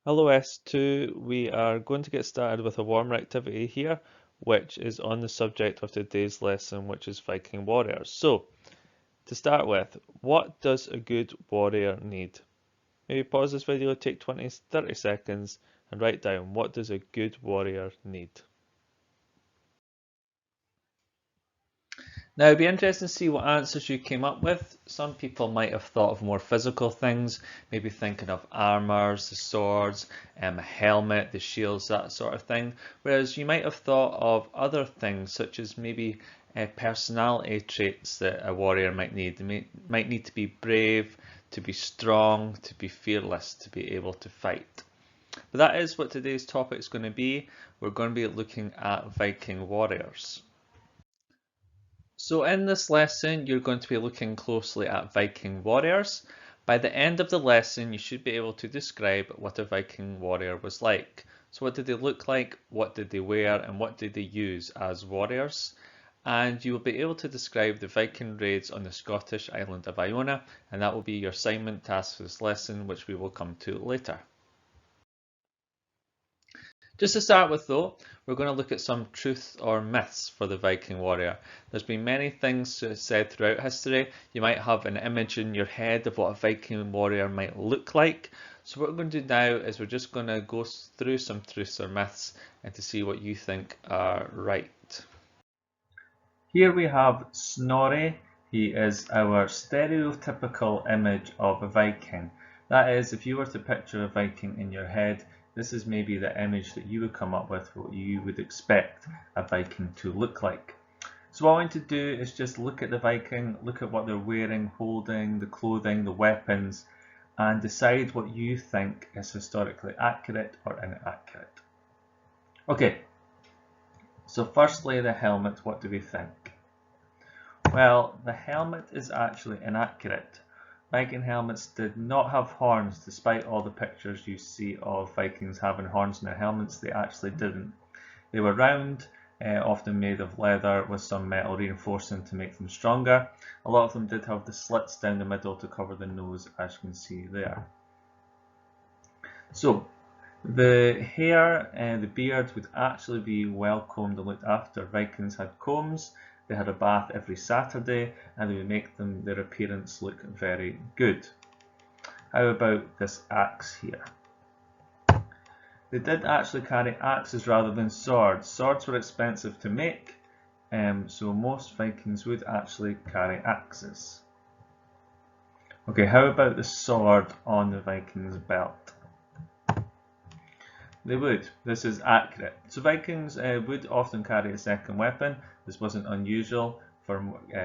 Hello S2, we are going to get started with a warmer activity here, which is on the subject of today's lesson, which is Viking warriors. So, to start with, what does a good warrior need? Maybe pause this video, take 20-30 seconds and write down, what does a good warrior need? Now, it'd be interesting to see what answers you came up with. Some people might have thought of more physical things, maybe thinking of armors, the swords, a helmet, the shields, that sort of thing. Whereas you might have thought of other things, such as maybe personality traits that a warrior might need. They might need to be brave, to be strong, to be fearless, to be able to fight. But that is what today's topic is going to be. We're going to be looking at Viking warriors. So in this lesson, you're going to be looking closely at Viking warriors. By the end of the lesson, you should be able to describe what a Viking warrior was like. So what did they look like, what did they wear, and what did they use as warriors? And you will be able to describe the Viking raids on the Scottish island of Iona, and that will be your assignment task for this lesson, which we will come to later. Just to start with though, we're going to look at some truths or myths for the Viking warrior. There's been many things said throughout history. You might have an image in your head of what a Viking warrior might look like. So what we're going to do now is we're just going to go through some truths or myths and to see what you think are right. Here we have Snorri. He is our stereotypical image of a Viking. That is, if you were to picture a Viking in your head, this is maybe the image that you would come up with, what you would expect a Viking to look like. So what I want to do is just look at the Viking, look at what they're wearing, holding, the clothing, the weapons, and decide what you think is historically accurate or inaccurate. Okay, so firstly the helmet, what do we think? Well, the helmet is actually inaccurate. Viking helmets did not have horns, despite all the pictures you see of Vikings having horns in their helmets. They actually didn't. They were round, often made of leather with some metal reinforcing to make them stronger. A lot of them did have the slits down the middle to cover the nose, as you can see there. So, the hair and the beard would actually be well combed and looked after. Vikings had combs. They had a bath every Saturday and they would make their appearance look very good. How about this axe here? They did actually carry axes rather than swords. Swords were expensive to make, so most Vikings would actually carry axes. Okay, how about the sword on the Vikings' belt? They would. This is accurate. So Vikings would often carry a second weapon. This wasn't unusual for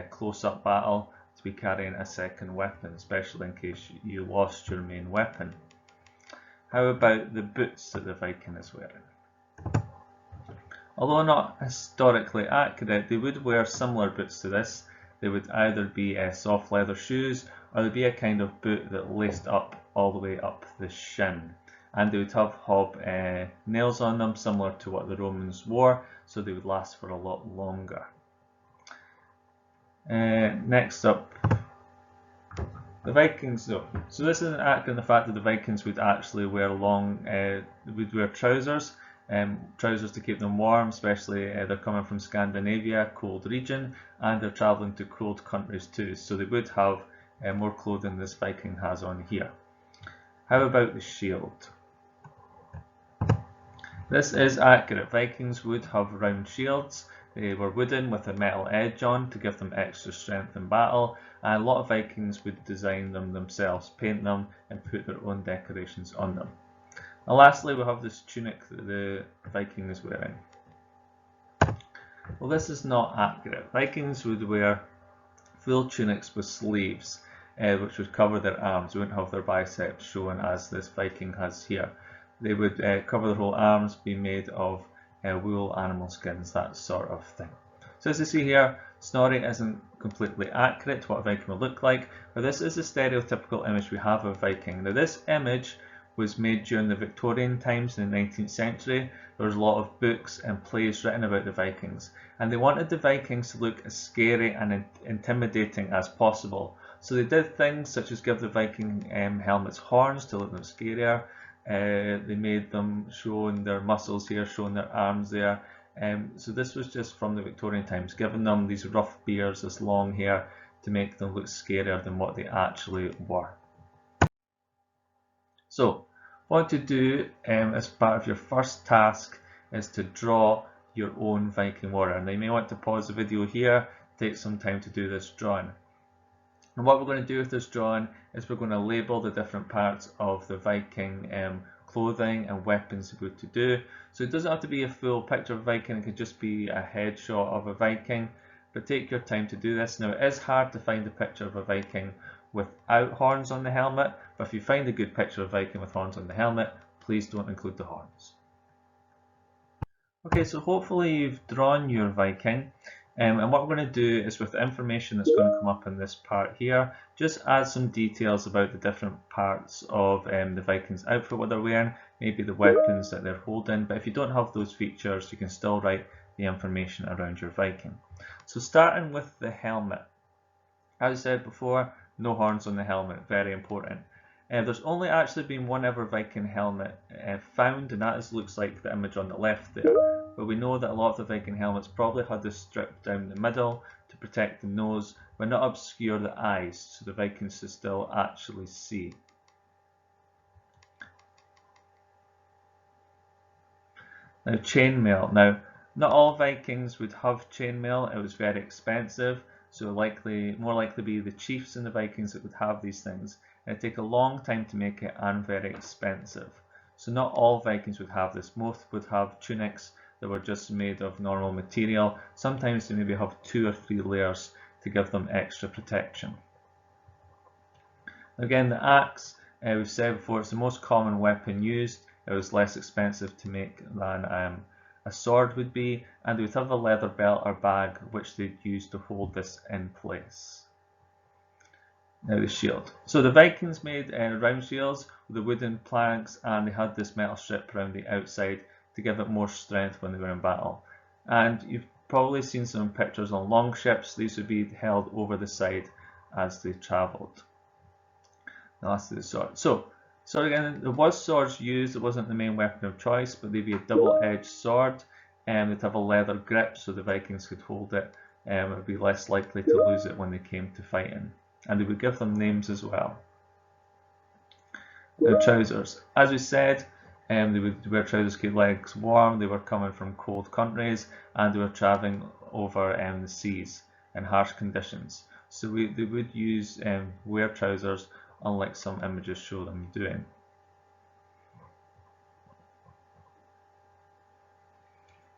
close-up battle to be carrying a second weapon, especially in case you lost your main weapon. How about the boots that the Viking is wearing? Although not historically accurate, they would wear similar boots to this. They would either be soft leather shoes or they'd be a kind of boot that laced up all the way up the shin. And they would have hob nails on them, similar to what the Romans wore, so they would last for a lot longer. Next up, the Vikings though. So this isn't accurate in the fact that the Vikings would actually wear would wear trousers, trousers to keep them warm, especially they're coming from Scandinavia, cold region, and they're travelling to cold countries too, so they would have more clothing than this Viking has on here. How about the shield? This is accurate. Vikings would have round shields. They were wooden with a metal edge on to give them extra strength in battle, and a lot of Vikings would design them themselves, paint them and put their own decorations on them. And lastly, we have this tunic that the Viking is wearing. Well, this is not accurate. Vikings would wear full tunics with sleeves, which would cover their arms. They wouldn't have their biceps shown as this Viking has here. They would cover their whole arms, be made of wool, animal skins, that sort of thing. So as you see here, Snorri isn't completely accurate to what a Viking would look like, but this is a stereotypical image we have of a Viking. Now this image was made during the Victorian times in the 19th century. There was a lot of books and plays written about the Vikings, and they wanted the Vikings to look as scary and intimidating as possible. So they did things such as give the Viking helmets horns to look them scarier. They made them showing their muscles here, showing their arms there. So this was just from the Victorian times, giving them these rough beards, this long hair, to make them look scarier than what they actually were. So what to do as part of your first task is to draw your own Viking warrior. Now you may want to pause the video here, take some time to do this drawing. And what we're going to do with this drawing is we're going to label the different parts of the Viking clothing and weapons we're to do. So it doesn't have to be a full picture of a Viking, it could just be a headshot of a Viking, but take your time to do this. Now it is hard to find a picture of a Viking without horns on the helmet, but if you find a good picture of a Viking with horns on the helmet, please don't include the horns. Okay, so hopefully you've drawn your Viking. And what we're going to do is, with the information that's going to come up in this part here, just add some details about the different parts of the Viking's outfit, what they're wearing, maybe the weapons that they're holding. But if you don't have those features, you can still write the information around your Viking. So starting with the helmet. As I said before, no horns on the helmet, very important. There's only actually been one ever Viking helmet found, and that looks like the image on the left there. But we know that a lot of the Viking helmets probably had this strip down the middle to protect the nose, but not obscure the eyes, so the Vikings could still actually see. Now chainmail. Now not all Vikings would have chainmail, it was very expensive, so more likely be the chiefs and the Vikings that would have these things. It'd take a long time to make it and very expensive. So not all Vikings would have this. Most would have tunics that were just made of normal material. Sometimes they maybe have 2 or 3 layers to give them extra protection. Again, the axe, we've said before, it's the most common weapon used. It was less expensive to make than a sword would be, and they would have a leather belt or bag which they'd use to hold this in place. Now the shield. So the Vikings made round shields with the wooden planks, and they had this metal strip around the outside to give it more strength when they were in battle. And you've probably seen some pictures on long ships. These would be held over the side as they travelled. Now that's the sword. So again, there was swords used. It wasn't the main weapon of choice, but they'd be a double-edged sword, and they'd have a leather grip so the Vikings could hold it. It would be less likely to lose it when they came to fighting. And they would give them names as well. Now trousers. As we said, they would wear trousers to keep legs warm. They were coming from cold countries, and they were travelling over the seas in harsh conditions. So they would wear trousers, unlike some images show them doing.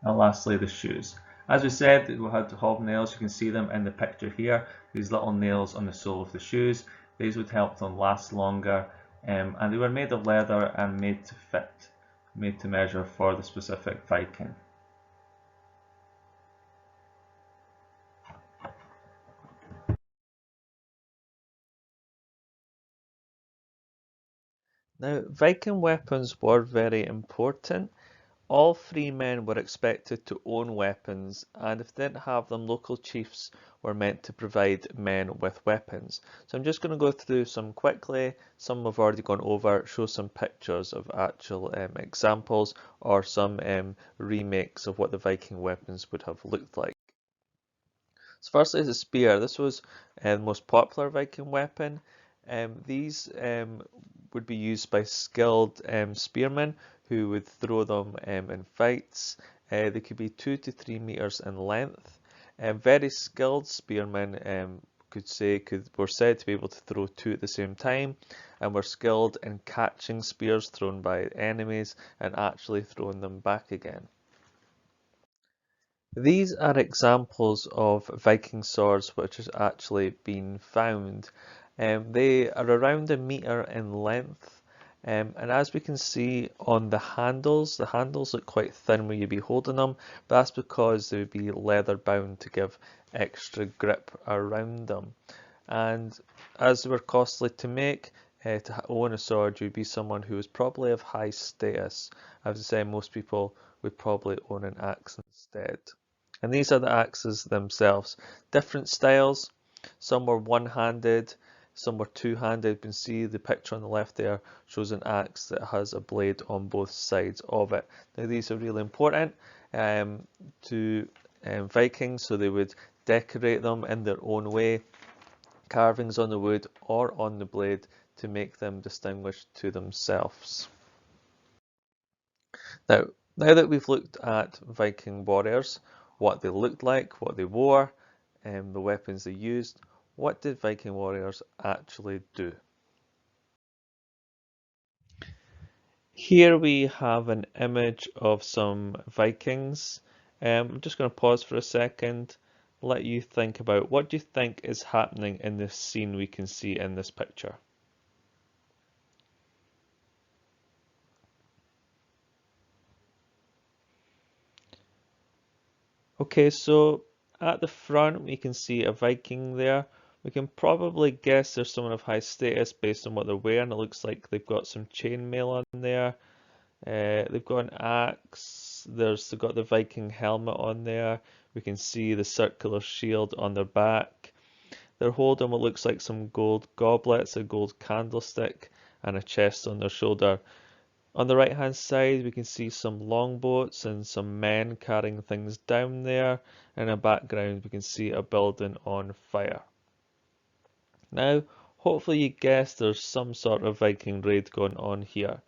And lastly, the shoes. As we said, we had hobnails. You can see them in the picture here. These little nails on the sole of the shoes. These would help them last longer, and they were made of leather and made to fit, made to measure for the specific Viking. Now, Viking weapons were very important. All free men were expected to own weapons, and if they didn't have them, local chiefs were meant to provide men with weapons. So I'm just going to go through some quickly. Some we've already gone over, show some pictures of actual examples or some remakes of what the Viking weapons would have looked like. So firstly is a spear. This was the most popular Viking weapon. These would be used by skilled spearmen who would throw them in fights. They could be 2 to 3 meters in length. Very skilled spearmen were said to be able to throw 2 at the same time, and were skilled in catching spears thrown by enemies and actually throwing them back again. These are examples of Viking swords which has actually been found. They are around a meter in length, and as we can see on the handles look quite thin where you'd be holding them, but that's because they would be leather bound to give extra grip around them. And as they were costly to make, to own a sword, you'd be someone who was probably of high status. As I say, most people would probably own an axe instead. And these are the axes themselves. Different styles. Some were one-handed, Some were two-handed. You can see the picture on the left there shows an axe that has a blade on both sides of it. Now these are really important to Vikings, so they would decorate them in their own way, carvings on the wood or on the blade to make them distinguished to themselves. Now that we've looked at Viking warriors, what they looked like, what they wore, and the weapons they used, what did Viking warriors actually do? Here we have an image of some Vikings. I'm just going to pause for a second, let you think about what do you think is happening in this scene we can see in this picture. Okay, so at the front we can see a Viking there. We can probably guess there's someone of high status based on what they're wearing. It looks like they've got some chainmail on there. They've got an axe. They've got the Viking helmet on there. We can see the circular shield on their back. They're holding what looks like some gold goblets, a gold candlestick, and a chest on their shoulder. On the right hand side we can see some longboats and some men carrying things down there. In the background we can see a building on fire. Now hopefully you guessed there's some sort of Viking raid going on here.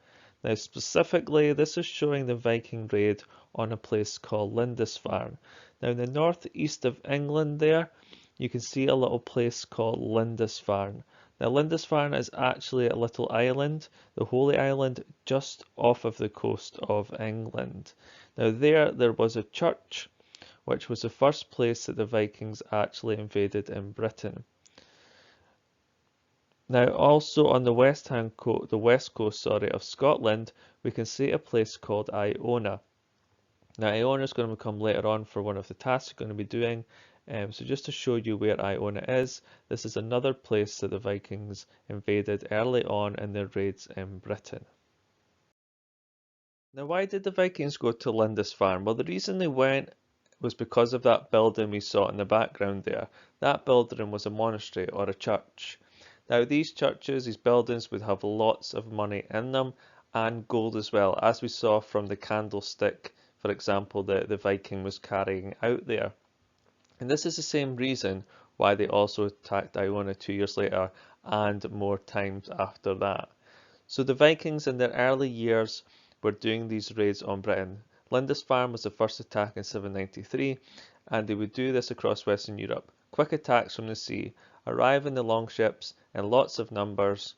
Now specifically this is showing the Viking raid on a place called Lindisfarne. Now in the northeast of England there you can see a little place called Lindisfarne. Now Lindisfarne is actually a little island, the Holy Island, just off of the coast of England. Now there was a church, which was the first place that the Vikings actually invaded in Britain. Now also on the west coast of Scotland, we can see a place called Iona. Now Iona is going to come later on for one of the tasks we're going to be doing. So just to show you where Iona is, this is another place that the Vikings invaded early on in their raids in Britain. Now why did the Vikings go to Lindisfarne? Well, the reason they went was because of that building we saw in the background there. That building was a monastery or a church. Now these churches, these buildings would have lots of money in them and gold as well, as we saw from the candlestick, for example, that the Viking was carrying out there. And this is the same reason why they also attacked Iona 2 years later and more times after that. So the Vikings in their early years were doing these raids on Britain. Lindisfarne was the first attack in 793 and they would do this across Western Europe. Quick attacks from the sea, arrive in the longships in lots of numbers,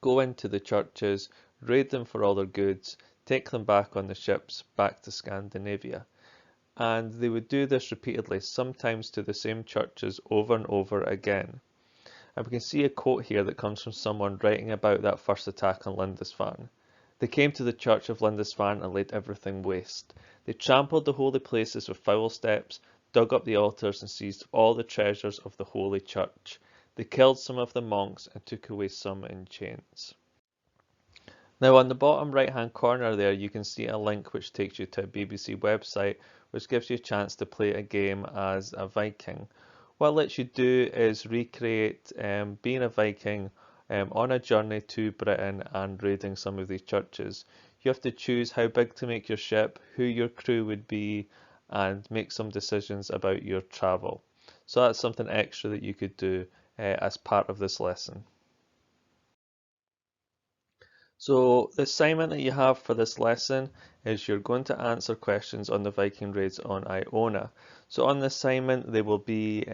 go into the churches, raid them for all their goods, take them back on the ships back to Scandinavia. And they would do this repeatedly, sometimes to the same churches over and over again. And we can see a quote here that comes from someone writing about that first attack on Lindisfarne. They came to the church of Lindisfarne and laid everything waste. They trampled the holy places with foul steps, dug up the altars and seized all the treasures of the holy church. They killed some of the monks and took away some in chains. Now on the bottom right hand corner there you can see a link which takes you to a BBC website which gives you a chance to play a game as a Viking. What it lets you do is recreate being a Viking on a journey to Britain and raiding some of these churches. You have to choose how big to make your ship, who your crew would be, and make some decisions about your travel. So that's something extra that you could do as part of this lesson. So the assignment that you have for this lesson is you're going to answer questions on the Viking raids on Iona. So on the assignment there will be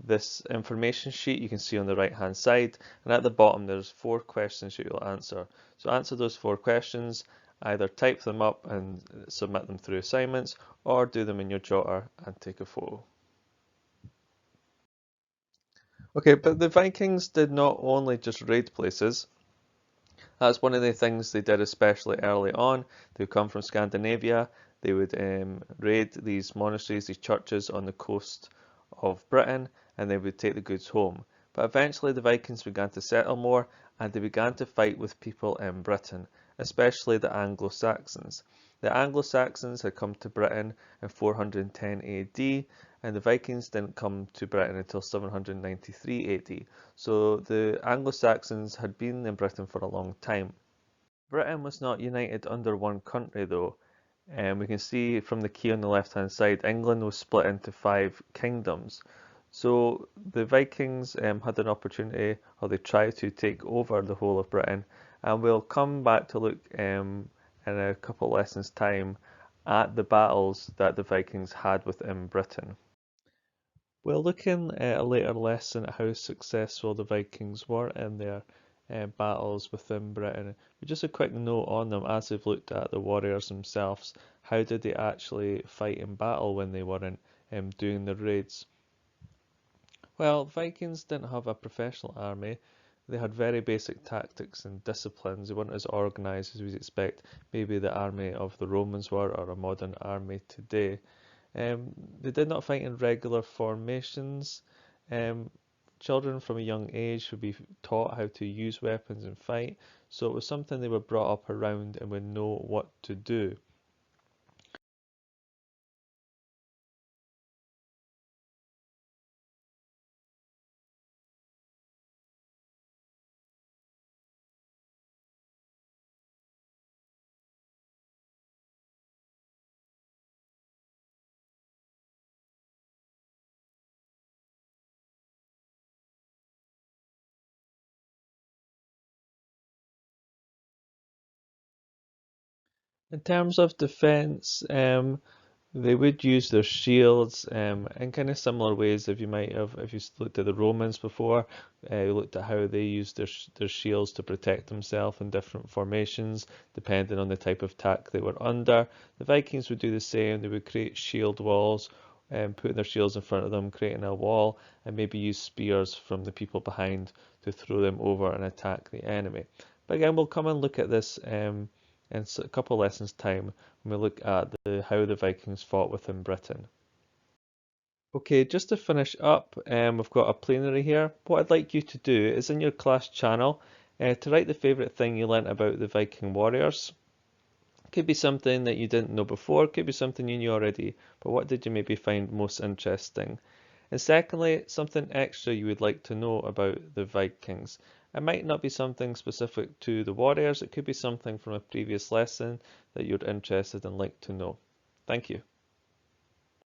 this information sheet you can see on the right hand side, and at the bottom there's 4 questions that you'll answer. So answer those 4 questions, either type them up and submit them through assignments or do them in your jotter and take a photo. Okay, but the Vikings did not only just raid places. That's one of the things they did especially early on. They would come from Scandinavia, they would raid these monasteries, these churches on the coast of Britain, and they would take the goods home. But eventually the Vikings began to settle more and they began to fight with people in Britain, especially the Anglo-Saxons. The Anglo-Saxons had come to Britain in 410 AD, and the Vikings didn't come to Britain until 793 AD. So the Anglo-Saxons had been in Britain for a long time. Britain was not united under one country though. And we can see from the key on the left hand side, England was split into 5 kingdoms. So the Vikings had an opportunity, or they tried to take over the whole of Britain, and we'll come back to look in a couple lessons time at the battles that the Vikings had within Britain. We'll look in a later lesson at how successful the Vikings were in their battles within Britain. But just a quick note on them as we've looked at the warriors themselves. How did they actually fight in battle when they weren't doing the raids? Well, Vikings didn't have a professional army. They had very basic tactics and disciplines. They weren't as organised as we'd expect maybe the army of the Romans were or a modern army today. They did not fight in regular formations. Children from a young age would be taught how to use weapons and fight, so it was something they were brought up around and would know what to do. In terms of defense, they would use their shields in kind of similar ways if you might have, if you looked at the Romans before, you looked at how they used their shields to protect themselves in different formations, depending on the type of attack they were under. The Vikings would do the same. They would create shield walls, putting their shields in front of them, creating a wall, and maybe use spears from the people behind to throw them over and attack the enemy. But again, we'll come and look at this in a couple lessons time when we look at how the Vikings fought within Britain. Okay, just to finish up, we've got a plenary here. What I'd like you to do is in your class channel to write the favourite thing you learnt about the Viking warriors. Could be something that you didn't know before, could be something you knew already, but what did you maybe find most interesting? And secondly, something extra you would like to know about the Vikings. It might not be something specific to the warriors, it could be something from a previous lesson that you're interested and like to know. Thank you.